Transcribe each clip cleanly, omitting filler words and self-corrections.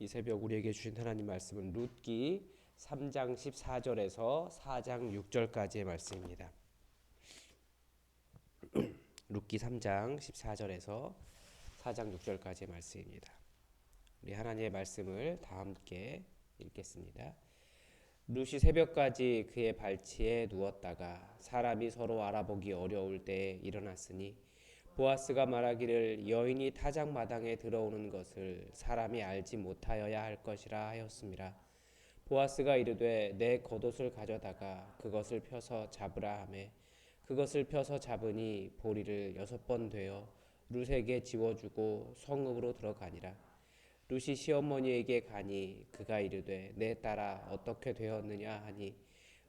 이 새벽 우리에게 주신 하나님 말씀은 룻기 3장 14절에서 4장 6절까지의 말씀입니다. 룻기 3장 14절에서 4장 6절까지의 말씀입니다. 우리 하나님의 말씀을 다 함께 읽겠습니다. 룻이 새벽까지 그의 발치에 누웠다가 사람이 서로 알아보기 어려울 때에 일어났으니 보아스가 말하기를 여인이 타작 마당에 들어오는 것을 사람이 알지 못하여야 할 것이라 하였습니다. 보아스가 이르되 내 겉옷을 가져다가 그것을 펴서 잡으라 하매 그것을 펴서 잡으니 보리를 6번 되어 룻에게 지워주고 성읍으로 들어가니라. 룻이 시어머니에게 가니 그가 이르되 내 딸아 어떻게 되었느냐 하니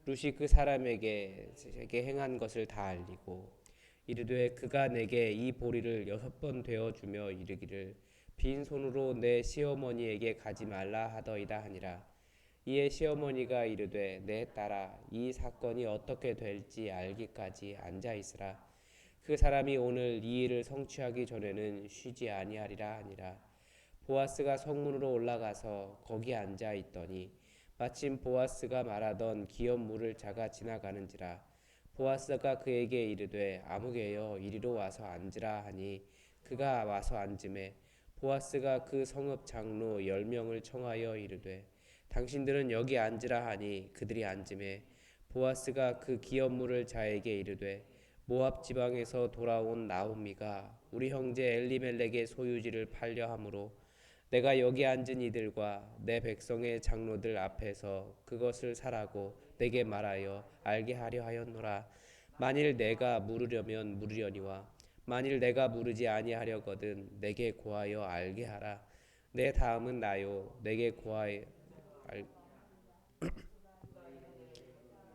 룻이 그 사람에게 행한 것을 다 알리고 이르되 그가 내게 이 보리를 6번 되어 주며 이르기를 빈손으로 내 시어머니에게 가지 말라 하더이다 하니라. 이에 시어머니가 이르되 내 딸아 이 사건이 어떻게 될지 알기까지 앉아 있으라. 그 사람이 오늘 이 일을 성취하기 전에는 쉬지 아니하리라 하니라. 보아스가 성문으로 올라가서 거기 앉아 있더니 마침 보아스가 말하던 기업 물을 자가 지나가는지라. 보아스가 그에게 이르되 아무개여 이리로 와서 앉으라 하니 그가 와서 앉음에 보아스가 그 성읍 장로 10명을 청하여 이르되 당신들은 여기 앉으라 하니 그들이 앉음에 보아스가 그 기업 물을 자에게 이르되 모압 지방에서 돌아온 나오미가 우리 형제 엘리멜렉의 소유지를 팔려 함으로 내가 여기 앉은 이들과 내 백성의 장로들 앞에서 그것을 사라고 내게 말하여 알게 하려 하였노라. 만일 내가 물으려면 물으려니와 만일 내가 물으지 아니하려거든 내게 고하여 알게 하라. 내 다음은 나요 내게 고하여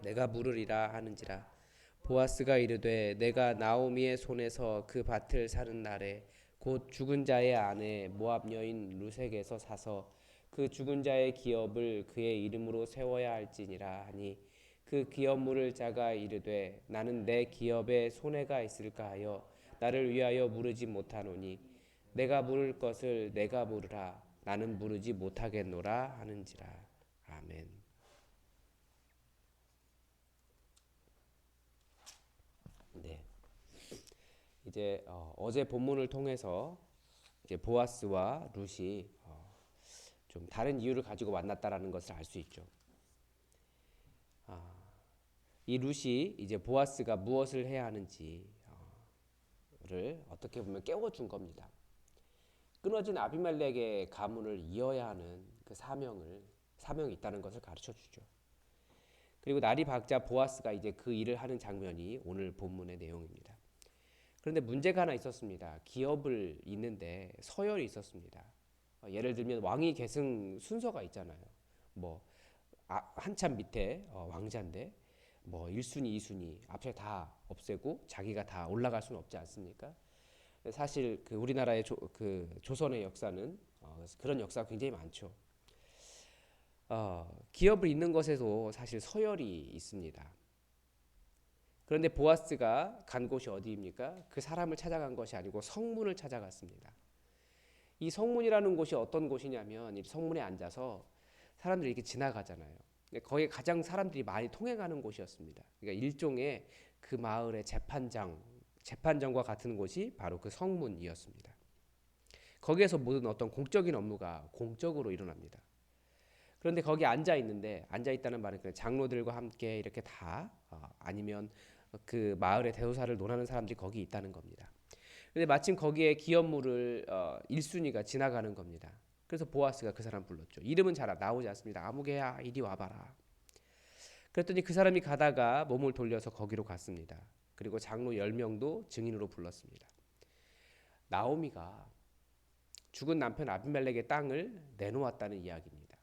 내가 물으리라 하는지라. 보아스가 이르되 내가 나오미의 손에서 그 밭을 사는 날에 곧 죽은 자의 아내 모압 여인 룻에게서 사서 그 죽은 자의 기업을 그의 이름으로 세워야 할지니라 하니 그 기업 물을 자가 이르되 나는 내 기업에 손해가 있을까 하여 나를 위하여 물으지 못하노니 내가 물을 것을 내가 물으라. 나는 물으지 못하겠노라 하는지라. 아멘. 네. 이제 어제 본문을 통해서 이제 보아스와 룻이 좀 다른 이유를 가지고 만났다라는 것을 알 수 있죠. 이 룻이 이제 보아스가 무엇을 해야 하는지를 어떻게 보면 깨워준 겁니다. 끊어진 아비멜렉의 가문을 이어야 하는 그 사명이 있다는 것을 가르쳐 주죠. 그리고 날이 밝자 보아스가 이제 그 일을 하는 장면이 오늘 본문의 내용입니다. 그런데 문제가 하나 있었습니다. 기업을 잇는데 서열이 있었습니다. 예를 들면 왕위 계승 순서가 있잖아요. 뭐 한참 밑에 왕자인데 뭐 1순위, 2순위 앞에 다 없애고 자기가 다 올라갈 수는 없지 않습니까? 사실 그 우리나라의 그 조선의 역사는 그런 역사가 굉장히 많죠. 기업을 잇는 것에도 사실 서열이 있습니다. 그런데 보아스가 간 곳이 어디입니까? 그 사람을 찾아간 것이 아니고 성문을 찾아갔습니다. 이 성문이라는 곳이 어떤 곳이냐면 이 성문에 앉아서 사람들이 이렇게 지나가잖아요. 거기에 가장 사람들이 많이 통행하는 곳이었습니다. 그러니까 일종의 그 마을의 재판장과 같은 곳이 바로 그 성문이었습니다. 거기에서 모든 어떤 공적인 업무가 공적으로 일어납니다. 그런데 거기 앉아 있다는 말은 그냥 장로들과 함께 이렇게 다 아니면 그 마을의 대소사를 논하는 사람들이 거기 있다는 겁니다. 근데 마침 거기에 기업물을 1순위가 지나가는 겁니다. 그래서 보아스가 그 사람 불렀죠. 이름은 잘 나오지 않습니다. 아무개야 이리 와봐라. 그랬더니 그 사람이 가다가 몸을 돌려서 거기로 갔습니다. 그리고 장로 10명도 증인으로 불렀습니다. 나오미가 죽은 남편 아비멜렉의 땅을 내놓았다는 이야기입니다.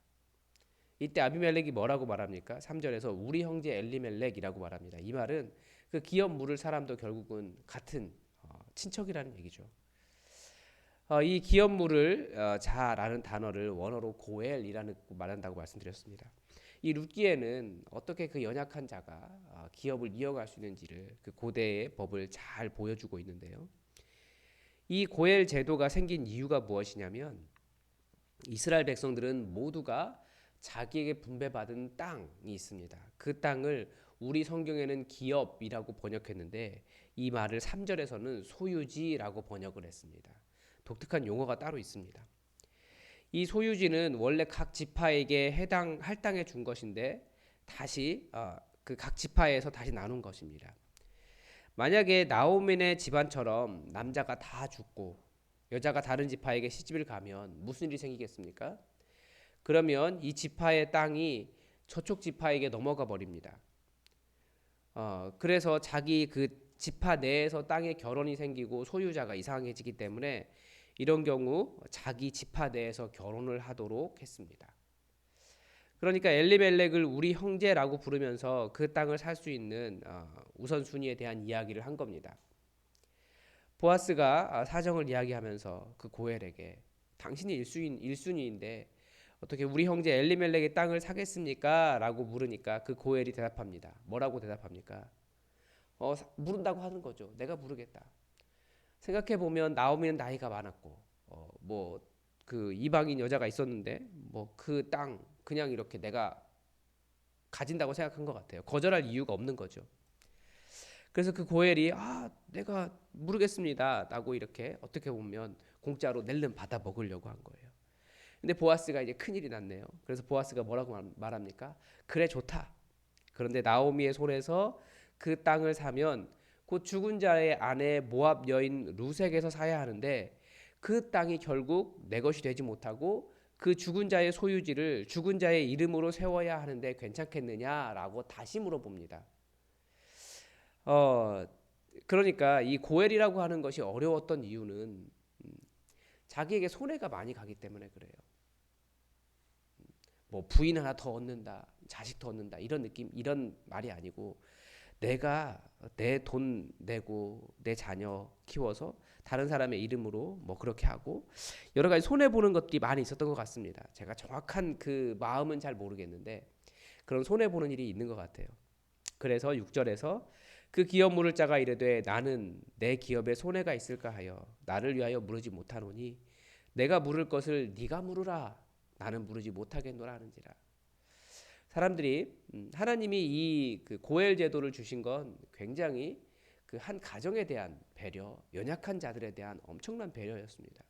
이때 아비멜렉이 뭐라고 말합니까? 3절에서 우리 형제 엘리멜렉이라고 말합니다. 이 말은 그 기업 물을 사람도 결국은 같은 친척이라는 얘기죠. 이 기업 물을 자라는 단어를 원어로 고엘이라는 말한다고 말씀드렸습니다. 이 룻기에는 어떻게 그 연약한 자가 기업을 이어갈 수 있는지를 그 고대의 법을 잘 보여주고 있는데요. 이 고엘 제도가 생긴 이유가 무엇이냐면 이스라엘 백성들은 모두가 자기에게 분배받은 땅이 있습니다. 그 땅을 우리 성경에는 기업이라고 번역했는데 이 말을 3절에서는 소유지라고 번역을 했습니다. 독특한 용어가 따로 있습니다. 이 소유지는 원래 각 지파에게 해당할 땅에 준 것인데 다시 그 각 지파에서 다시 나눈 것입니다. 만약에 나오민의 집안처럼 남자가 다 죽고 여자가 다른 지파에게 시집을 가면 무슨 일이 생기겠습니까? 그러면 이 지파의 땅이 저쪽 지파에게 넘어가 버립니다. 그래서 자기 그 지파 내에서 땅에 결혼이 생기고 소유자가 이상해지기 때문에 이런 경우 자기 지파 내에서 결혼을 하도록 했습니다. 그러니까 엘리멜렉을 우리 형제라고 부르면서 그 땅을 살 수 있는 우선순위에 대한 이야기를 한 겁니다. 보아스가 사정을 이야기하면서 그 고엘에게 당신이 일순위인데 어떻게 우리 형제 엘리멜렉의 땅을 사겠습니까? 라고 물으니까 그 고엘이 대답합니다. 뭐라고 대답합니까? 물은다고 하는 거죠. 내가 물으겠다. 생각해 보면 나오미는 나이가 많았고 뭐 그 이방인 여자가 있었는데 뭐 그 땅 그냥 이렇게 내가 가진다고 생각한 것 같아요. 거절할 이유가 없는 거죠. 그래서 그 고엘이 내가 모르겠습니다 라고 이렇게 어떻게 보면 공짜로 낼름 받아 먹으려고 한 거예요. 근데 보아스가 이제 큰일이 났네요. 그래서 보아스가 뭐라고 말합니까? 그래 좋다. 그런데 나오미의 손에서 그 땅을 사면 곧 죽은 자의 아내 모압 여인 루색에서 사야 하는데 그 땅이 결국 내 것이 되지 못하고 그 죽은 자의 소유지를 죽은 자의 이름으로 세워야 하는데 괜찮겠느냐라고 다시 물어봅니다. 그러니까 이 고엘이라고 하는 것이 어려웠던 이유는 자기에게 손해가 많이 가기 때문에 그래요. 뭐 부인 하나 더 얻는다, 자식 더 얻는다 이런 느낌, 이런 말이 아니고 내가 내 돈 내고 내 자녀 키워서 다른 사람의 이름으로 뭐 그렇게 하고 여러 가지 손해 보는 것들이 많이 있었던 것 같습니다. 제가 정확한 그 마음은 잘 모르겠는데 그런 손해 보는 일이 있는 것 같아요. 그래서 6절에서 그 기업 물을 자가 이르되 나는 내 기업에 손해가 있을까 하여 나를 위하여 물으지 못하노니 내가 물을 것을 네가 물으라 나는 물으지 못하겠노라 하는지라. 사람들이 하나님이 이 그 고엘 제도를 주신 건 굉장히 그 한 가정에 대한 배려, 연약한 자들에 대한 엄청난 배려였습니다.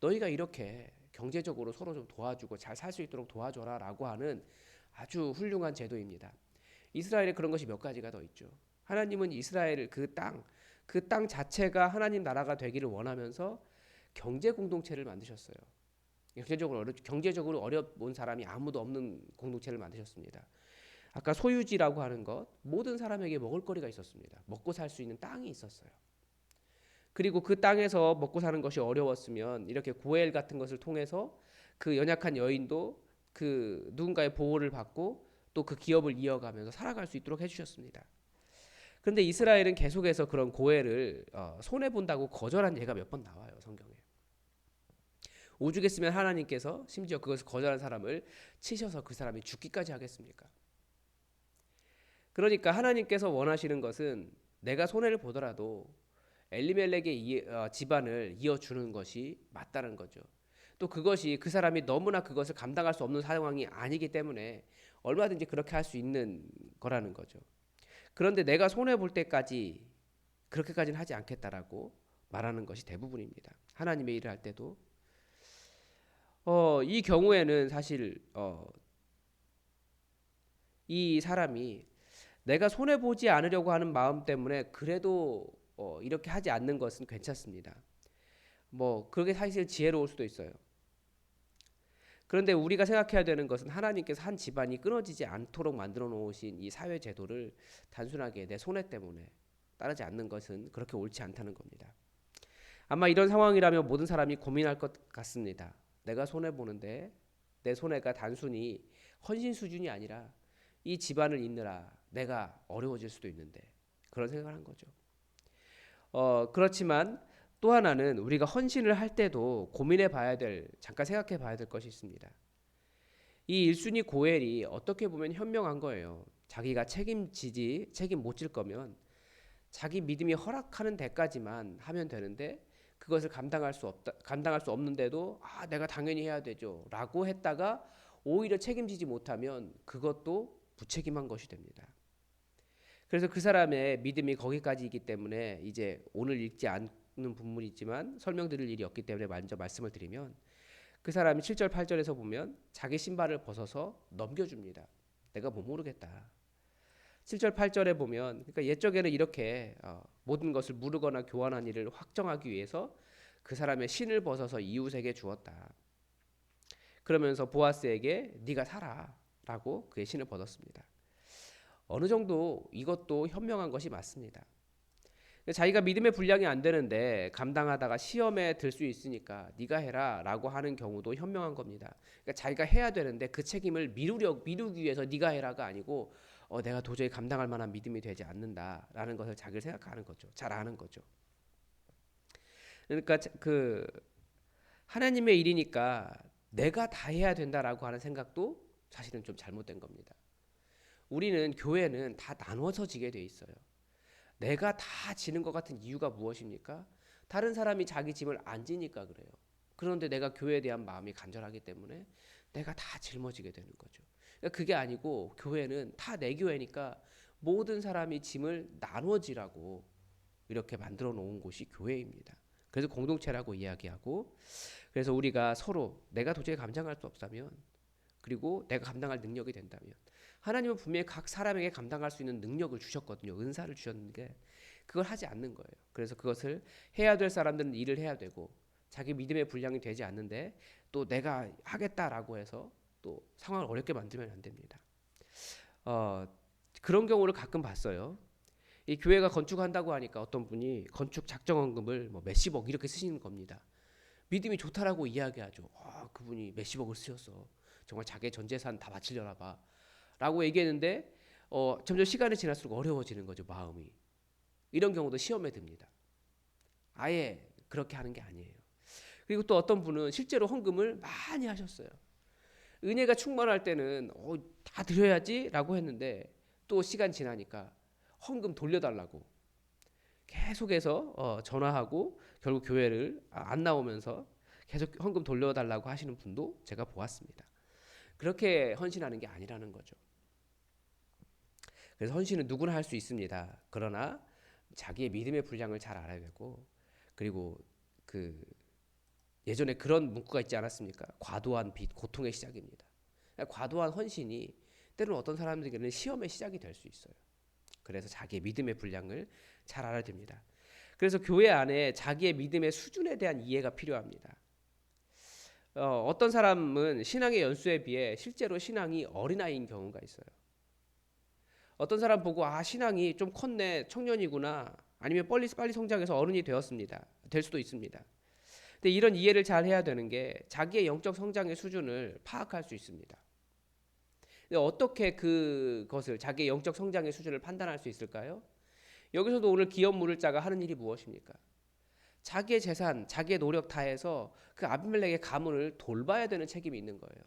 너희가 이렇게 경제적으로 서로 좀 도와주고 잘 살 수 있도록 도와줘라라고 하는 아주 훌륭한 제도입니다. 이스라엘에 그런 것이 몇 가지가 더 있죠. 하나님은 이스라엘 그 땅 자체가 하나님 나라가 되기를 원하면서 경제 공동체를 만드셨어요. 경제적으로 어려운 사람이 아무도 없는 공동체를 만드셨습니다. 아까 소유지라고 하는 것, 모든 사람에게 먹을거리가 있었습니다. 먹고 살 수 있는 땅이 있었어요. 그리고 그 땅에서 먹고 사는 것이 어려웠으면 이렇게 고엘 같은 것을 통해서 그 연약한 여인도 그 누군가의 보호를 받고 또 그 기업을 이어가면서 살아갈 수 있도록 해주셨습니다. 그런데 이스라엘은 계속해서 그런 고엘을 손해 본다고 거절한 예가 몇 번 나와요, 성경에. 오죽했으면 하나님께서 심지어 그것을 거절한 사람을 치셔서 그 사람이 죽기까지 하겠습니까? 그러니까 하나님께서 원하시는 것은 내가 손해를 보더라도 엘리멜렉의 집안을 이어주는 것이 맞다는 거죠. 또 그것이 그 사람이 너무나 그것을 감당할 수 없는 상황이 아니기 때문에 얼마든지 그렇게 할 수 있는 거라는 거죠. 그런데 내가 손해 볼 때까지 그렇게까지는 하지 않겠다라고 말하는 것이 대부분입니다. 하나님의 일을 할 때도 이 경우에는 사실 이 사람이 내가 손해 보지 않으려고 하는 마음 때문에 그래도 이렇게 하지 않는 것은 괜찮습니다. 뭐 그게 사실 지혜로울 수도 있어요. 그런데 우리가 생각해야 되는 것은 하나님께서 한 집안이 끊어지지 않도록 만들어 놓으신 이 사회 제도를 단순하게 내 손해 때문에 따르지 않는 것은 그렇게 옳지 않다는 겁니다. 아마 이런 상황이라면 모든 사람이 고민할 것 같습니다. 내가 손해 보는데 내 손해가 단순히 헌신 수준이 아니라 이 집안을 잇느라 내가 어려워질 수도 있는데 그런 생각을 한 거죠. 그렇지만 또 하나는 우리가 헌신을 할 때도 고민해 봐야 될, 잠깐 생각해 봐야 될 것이 있습니다. 이 1순위 고엘이 어떻게 보면 현명한 거예요. 자기가 책임 못 질 거면 자기 믿음이 허락하는 데까지만 하면 되는데 그것을 감당할 수 없는데도 내가 당연히 해야 되죠라고 했다가 오히려 책임지지 못하면 그것도 무책임한 것이 됩니다. 그래서 그 사람의 믿음이 거기까지이기 때문에 이제 오늘 읽지 않는 부분이지만 설명드릴 일이 없기 때문에 먼저 말씀을 드리면, 그 사람이 7절 8절에서 보면 자기 신발을 벗어서 넘겨줍니다. 내가 못 모르겠다. 7절 8절에 보면, 그러니까 옛적에는 이렇게 모든 것을 무르거나 교환한 일을 확정하기 위해서 그 사람의 신을 벗어서 이웃에게 주었다. 그러면서 보아스에게 네가 사라라고 그의 신을 벗었습니다. 어느 정도 이것도 현명한 것이 맞습니다. 자기가 믿음의 분량이 안 되는데 감당하다가 시험에 들 수 있으니까 네가 해라라고 하는 경우도 현명한 겁니다. 그러니까 자기가 해야 되는데 그 책임을 미루기 위해서 네가 해라가 아니고 내가 도저히 감당할 만한 믿음이 되지 않는다라는 것을 자기를 생각하는 거죠. 잘 아는 거죠. 그러니까 그 하나님의 일이니까 내가 다 해야 된다라고 하는 생각도 사실은 좀 잘못된 겁니다. 우리는 교회는 다 나눠서 지게 돼 있어요. 내가 다 지는 것 같은 이유가 무엇입니까? 다른 사람이 자기 짐을 안 지니까 그래요. 그런데 내가 교회에 대한 마음이 간절하기 때문에 내가 다 짊어지게 되는 거죠. 그러니까 그게 아니고 교회는 다 내 교회니까 모든 사람이 짐을 나눠지라고 이렇게 만들어 놓은 곳이 교회입니다. 그래서 공동체라고 이야기하고, 그래서 우리가 서로 내가 도저히 감당할 수 없다면, 그리고 내가 감당할 능력이 된다면, 하나님은 분명히 각 사람에게 감당할 수 있는 능력을 주셨거든요. 은사를 주셨는데 그걸 하지 않는 거예요. 그래서 그것을 해야 될 사람들은 일을 해야 되고, 자기 믿음의 분량이 되지 않는데 또 내가 하겠다라고 해서 또 상황을 어렵게 만들면 안 됩니다. 그런 경우를 가끔 봤어요. 이 교회가 건축한다고 하니까 어떤 분이 건축 작정원금을 뭐 몇십억 이렇게 쓰시는 겁니다. 믿음이 좋다라고 이야기하죠. 그분이 몇십억을 쓰셨어. 정말 자기 전 재산 다 바치려나 봐. 라고 얘기했는데 점점 시간이 지날수록 어려워지는 거죠, 마음이. 이런 경우도 시험에 듭니다. 아예 그렇게 하는 게 아니에요. 그리고 또 어떤 분은 실제로 헌금을 많이 하셨어요. 은혜가 충만할 때는 다 드려야지 라고 했는데 또 시간 지나니까 헌금 돌려달라고 계속해서 전화하고 결국 교회를 안 나오면서 계속 헌금 돌려달라고 하시는 분도 제가 보았습니다. 그렇게 헌신하는 게 아니라는 거죠. 그래서 헌신은 누구나 할 수 있습니다. 그러나 자기의 믿음의 분량을 잘 알아야 되고, 그리고 예전에 그런 문구가 있지 않았습니까? 과도한 빚, 고통의 시작입니다. 과도한 헌신이 때로는 어떤 사람들에게는 시험의 시작이 될 수 있어요. 그래서 자기의 믿음의 분량을 잘 알아야 됩니다. 그래서 교회 안에 자기의 믿음의 수준에 대한 이해가 필요합니다. 어떤 사람은 신앙의 연수에 비해 실제로 신앙이 어린아이인 경우가 있어요. 어떤 사람 보고 신앙이 좀 컸네, 청년이구나, 아니면 빨리 성장해서 어른이 될 수도 있습니다. 근데 이런 이해를 잘 해야 되는 게 자기의 영적 성장의 수준을 파악할 수 있습니다. 근데 어떻게 그것을 자기의 영적 성장의 수준을 판단할 수 있을까요? 여기서도 오늘 기업 물을 자가 하는 일이 무엇입니까? 자기의 재산, 자기의 노력 다해서 그 아비멜렉의 가문을 돌봐야 되는 책임이 있는 거예요.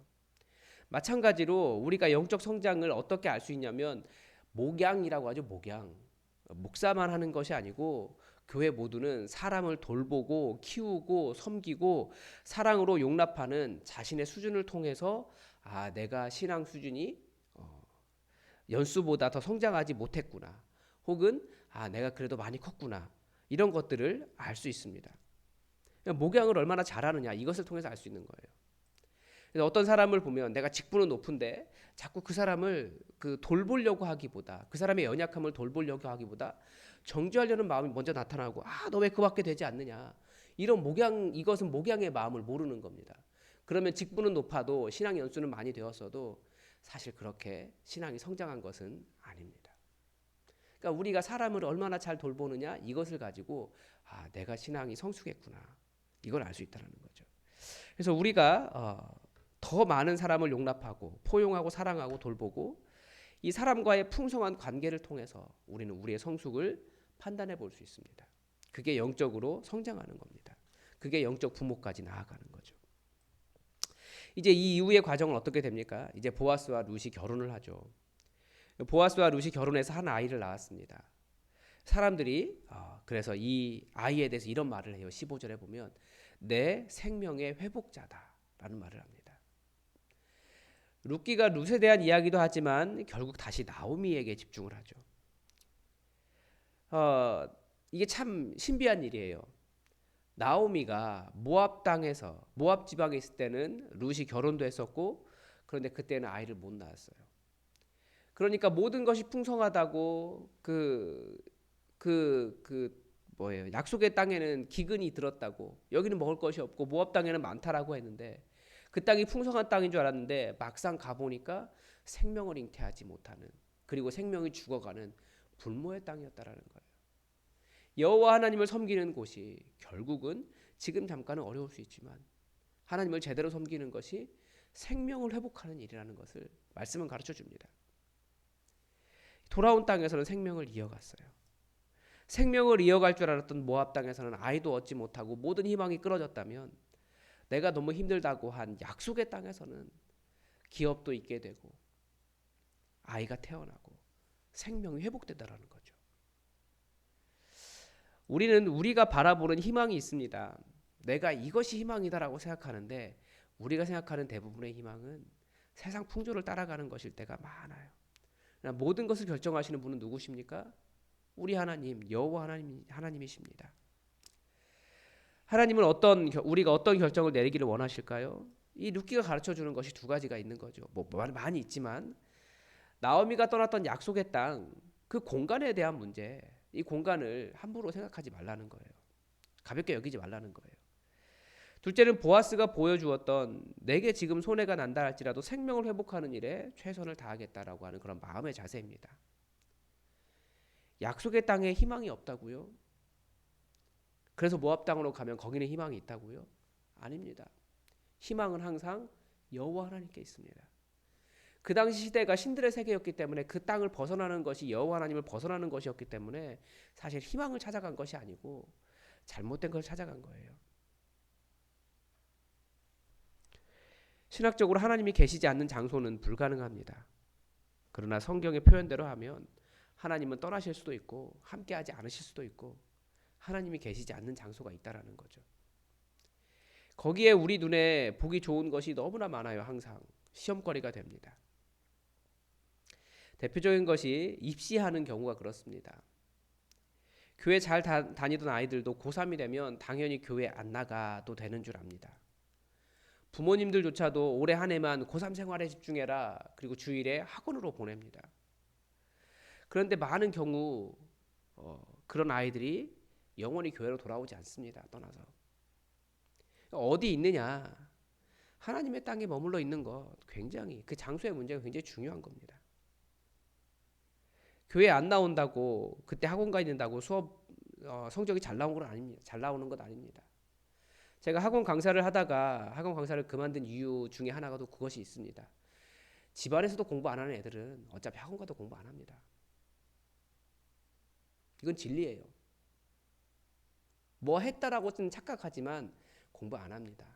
마찬가지로 우리가 영적 성장을 어떻게 알 수 있냐면 목양이라고 하죠. 목사만 하는 것이 아니고 교회 모두는 사람을 돌보고 키우고 섬기고 사랑으로 용납하는 자신의 수준을 통해서 내가 신앙 수준이 연수보다 더 성장하지 못했구나, 혹은 내가 그래도 많이 컸구나, 이런 것들을 알 수 있습니다. 목양을 얼마나 잘하느냐, 이것을 통해서 알 수 있는 거예요. 그래서 어떤 사람을 보면 내가 직분은 높은데 자꾸 그 사람을 돌보려고 하기보다, 그 사람의 연약함을 돌보려고 하기보다 정죄하려는 마음이 먼저 나타나고 너 왜 그밖에 되지 않느냐, 이것은 목양의 마음을 모르는 겁니다. 그러면 직분은 높아도 신앙 연수는 많이 되었어도 사실 그렇게 신앙이 성장한 것은 아닙니다. 그러니까 우리가 사람을 얼마나 잘 돌보느냐, 이것을 가지고 내가 신앙이 성숙했구나, 이걸 알 수 있다는 거죠. 그래서 우리가 더 많은 사람을 용납하고 포용하고 사랑하고 돌보고 이 사람과의 풍성한 관계를 통해서 우리는 우리의 성숙을 판단해 볼 수 있습니다. 그게 영적으로 성장하는 겁니다. 그게 영적 부모까지 나아가는 거죠. 이제 이 이후의 과정은 어떻게 됩니까? 이제 보아스와 룻이 결혼을 하죠. 보아스와 룻이 결혼해서 한 아이를 낳았습니다. 사람들이 그래서 이 아이에 대해서 이런 말을 해요. 15절에 보면 내 생명의 회복자다라는 말을 합니다. 룻기가 룻에 대한 이야기도 하지만 결국 다시 나오미에게 집중을 하죠. 이게 참 신비한 일이에요. 나오미가 모압 땅에서 모압 지방에 있을 때는 룻이 결혼도 했었고 그런데 그때는 아이를 못 낳았어요. 그러니까 모든 것이 풍성하다고 뭐예요? 약속의 땅에는 기근이 들었다고 여기는 먹을 것이 없고 모압 땅에는 많다라고 했는데 그 땅이 풍성한 땅인 줄 알았는데 막상 가보니까 생명을 잉태하지 못하는 그리고 생명이 죽어가는 불모의 땅이었다라는 거예요. 여호와 하나님을 섬기는 곳이 결국은 지금 잠깐은 어려울 수 있지만 하나님을 제대로 섬기는 것이 생명을 회복하는 일이라는 것을 말씀은 가르쳐 줍니다. 돌아온 땅에서는 생명을 이어갔어요. 생명을 이어갈 줄 알았던 모압 땅에서는 아이도 얻지 못하고 모든 희망이 끊어졌다면 내가 너무 힘들다고 한 약속의 땅에서는 기업도 있게 되고 아이가 태어나고 생명이 회복된다라는 거죠. 우리는 우리가 바라보는 희망이 있습니다. 내가 이것이 희망이다라고 생각하는데 우리가 생각하는 대부분의 희망은 세상 풍조를 따라가는 것일 때가 많아요. 모든 것을 결정하시는 분은 누구십니까? 우리 하나님, 여호와 하나님이십니다. 하나님은 우리가 어떤 결정을 내리기를 원하실까요? 이 룻기가 가르쳐 주는 것이 두 가지가 있는 거죠. 많이 있지만 나오미가 떠났던 약속의 땅, 그 공간에 대한 문제, 이 공간을 함부로 생각하지 말라는 거예요. 가볍게 여기지 말라는 거예요. 둘째는 보아스가 보여주었던 내게 지금 손해가 난다 할지라도 생명을 회복하는 일에 최선을 다하겠다라고 하는 그런 마음의 자세입니다. 약속의 땅에 희망이 없다고요? 그래서 모압 땅으로 가면 거기는 희망이 있다고요? 아닙니다. 희망은 항상 여호와 하나님께 있습니다. 그 당시 시대가 신들의 세계였기 때문에 그 땅을 벗어나는 것이 여호와 하나님을 벗어나는 것이었기 때문에 사실 희망을 찾아간 것이 아니고 잘못된 걸 찾아간 거예요. 신학적으로 하나님이 계시지 않는 장소는 불가능합니다. 그러나 성경의 표현대로 하면 하나님은 떠나실 수도 있고 함께하지 않으실 수도 있고 하나님이 계시지 않는 장소가 있다라는 거죠. 거기에 우리 눈에 보기 좋은 것이 너무나 많아요. 항상 시험거리가 됩니다. 대표적인 것이 입시하는 경우가 그렇습니다. 교회 잘 다니던 아이들도 고3이 되면 당연히 교회 안 나가도 되는 줄 압니다. 부모님들조차도 올해 한 해만 고3 생활에 집중해라. 그리고 주일에 학원으로 보냅니다. 그런데 많은 경우 그런 아이들이 영원히 교회로 돌아오지 않습니다. 떠나서. 어디 있느냐? 하나님의 땅에 머물러 있는 것 굉장히 그 장소의 문제가 굉장히 중요한 겁니다. 교회 안 나온다고 그때 학원 가 있는다고 수업 성적이 잘 나오는 건 아닙니다. 잘 나오는 것 아닙니다. 제가 학원 강사를 하다가 학원 강사를 그만둔 이유 중에 하나가 또 그것이 있습니다. 집안에서도 공부 안 하는 애들은 어차피 학원 가도 공부 안 합니다. 이건 진리예요. 뭐 했다라고는 착각하지만 공부 안 합니다.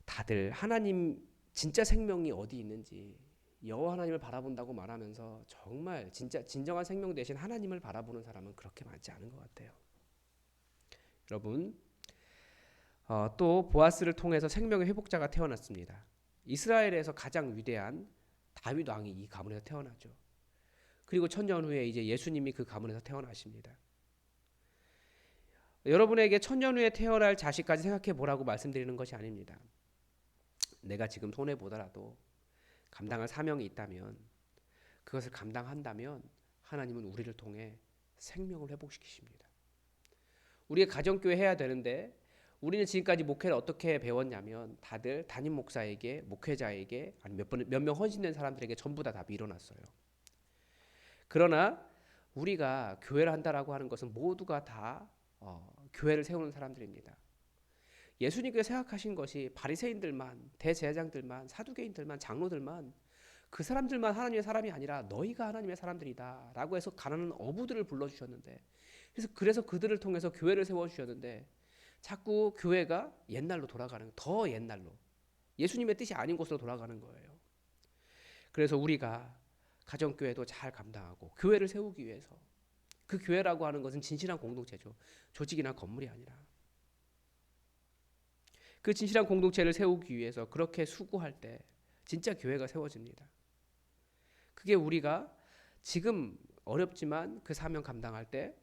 다들 하나님 진짜 생명이 어디 있는지 여호와 하나님을 바라본다고 말하면서 정말 진짜 진정한 생명 대신 하나님을 바라보는 사람은 그렇게 많지 않은 것 같아요. 여러분, 또 보아스를 통해서 생명의 회복자가 태어났습니다. 이스라엘에서 가장 위대한 다윗 왕이 이 가문에서 태어나죠. 그리고 천년 후에 이제 예수님이 그 가문에서 태어나십니다. 여러분에게 천년 후에 태어날 자식까지 생각해 보라고 말씀드리는 것이 아닙니다. 내가 지금 손해 보더라도 감당할 사명이 있다면 그것을 감당한다면 하나님은 우리를 통해 생명을 회복시키십니다. 우리가 가정교회 해야 되는데 우리는 지금까지 목회를 어떻게 배웠냐면 다들 담임 목사에게 목회자에게 아니 몇 명 헌신된 사람들에게 전부 다 밀어놨어요. 그러나 우리가 교회를 한다라고 하는 것은 모두가 다 교회를 세우는 사람들입니다. 예수님께서 생각하신 것이 바리새인들만, 대제사장들만, 사두개인들만, 장로들만 그 사람들만 하나님의 사람이 아니라 너희가 하나님의 사람들이다 라고 해서 가난한 어부들을 불러주셨는데 그래서 그들을 통해서 교회를 세워주셨는데 자꾸 교회가 옛날로 돌아가는 더 옛날로 예수님의 뜻이 아닌 곳으로 돌아가는 거예요. 그래서 우리가 가정교회도 잘 감당하고 교회를 세우기 위해서 그 교회라고 하는 것은 진실한 공동체죠. 조직이나 건물이 아니라 그 진실한 공동체를 세우기 위해서 그렇게 수고할 때 진짜 교회가 세워집니다. 그게 우리가 지금 어렵지만 그 사명 감당할 때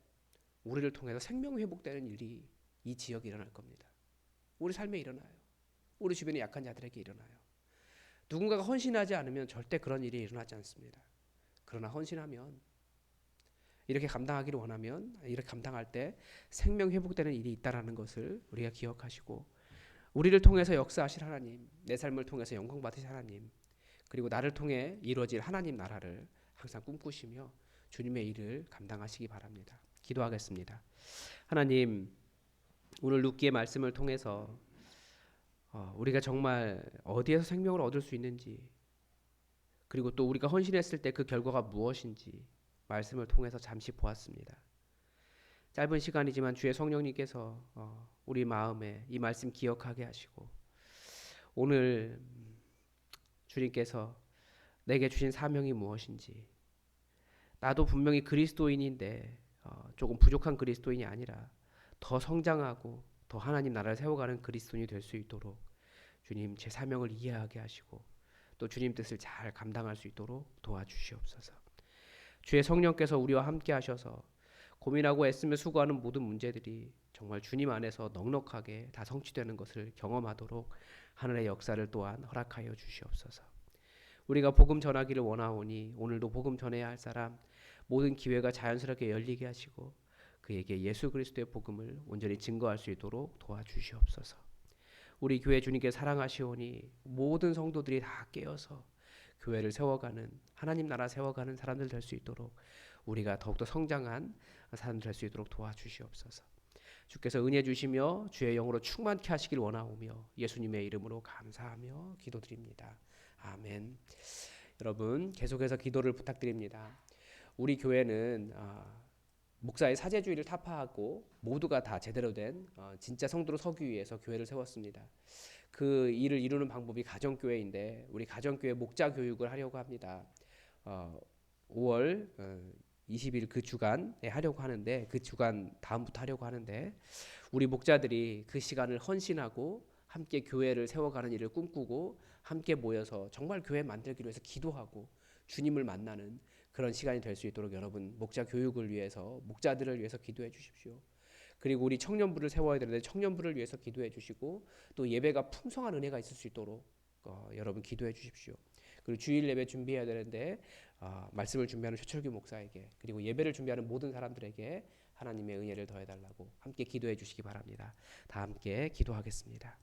우리를 통해서 생명 회복되는 일이 이 지역에 일어날 겁니다. 우리 삶에 일어나요. 우리 주변의 약한 자들에게 일어나요. 누군가가 헌신하지 않으면 절대 그런 일이 일어나지 않습니다. 그러나 헌신하면 이렇게 감당하기를 원하면 이렇게 감당할 때 생명 회복되는 일이 있다라는 것을 우리가 기억하시고 우리를 통해서 역사하실 하나님, 내 삶을 통해서 영광 받으실 하나님, 그리고 나를 통해 이루어질 하나님 나라를 항상 꿈꾸시며 주님의 일을 감당하시기 바랍니다. 기도하겠습니다. 하나님, 오늘 룻기의 말씀을 통해서 우리가 정말 어디에서 생명을 얻을 수 있는지, 그리고 또 우리가 헌신했을 때 그 결과가 무엇인지 말씀을 통해서 잠시 보았습니다. 짧은 시간이지만 주의 성령님께서 우리 마음에 이 말씀 기억하게 하시고 오늘 주님께서 내게 주신 사명이 무엇인지, 나도 분명히 그리스도인인데 조금 부족한 그리스도인이 아니라 더 성장하고 더 하나님 나라를 세워가는 그리스도인이 될 수 있도록 주님 제 사명을 이해하게 하시고 또 주님 뜻을 잘 감당할 수 있도록 도와주시옵소서. 주의 성령께서 우리와 함께 하셔서 고민하고 애쓰며 수고하는 모든 문제들이 정말 주님 안에서 넉넉하게 다 성취되는 것을 경험하도록 하늘의 역사를 또한 허락하여 주시옵소서. 우리가 복음 전하기를 원하오니 오늘도 복음 전해야 할 사람 모든 기회가 자연스럽게 열리게 하시고 그에게 예수 그리스도의 복음을 온전히 증거할 수 있도록 도와주시옵소서. 우리 교회 주님께 사랑하시오니 모든 성도들이 다 깨어서 교회를 세워가는 하나님 나라 세워가는 사람들 될 수 있도록 우리가 더욱더 성장한 사람들 될 수 있도록 도와주시옵소서. 주께서 은혜 주시며 주의 영으로 충만케 하시길 원하오며 예수님의 이름으로 감사하며 기도드립니다. 아멘. 여러분 계속해서 기도를 부탁드립니다. 우리 교회는 목사의 사제주의를 타파하고 모두가 다 제대로 된 진짜 성도로 서기 위해서 교회를 세웠습니다. 그 일을 이루는 방법이 가정교회인데 우리 가정교회 목자 교육을 하려고 합니다. 5월 20일 그 주간에 하려고 하는데 그 주간 다음부터 하려고 하는데 우리 목자들이 그 시간을 헌신하고 함께 교회를 세워가는 일을 꿈꾸고 함께 모여서 정말 교회 만들기로 해서 기도하고 주님을 만나는 그런 시간이 될 수 있도록 여러분 목자 교육을 위해서 목자들을 위해서 기도해 주십시오. 그리고 우리 청년부를 세워야 되는데 청년부를 위해서 기도해 주시고 또 예배가 풍성한 은혜가 있을 수 있도록 여러분 기도해 주십시오. 그리고 주일 예배 준비해야 되는데 말씀을 준비하는 최철규 목사에게 그리고 예배를 준비하는 모든 사람들에게 하나님의 은혜를 더해달라고 함께 기도해 주시기 바랍니다. 다 함께 기도하겠습니다.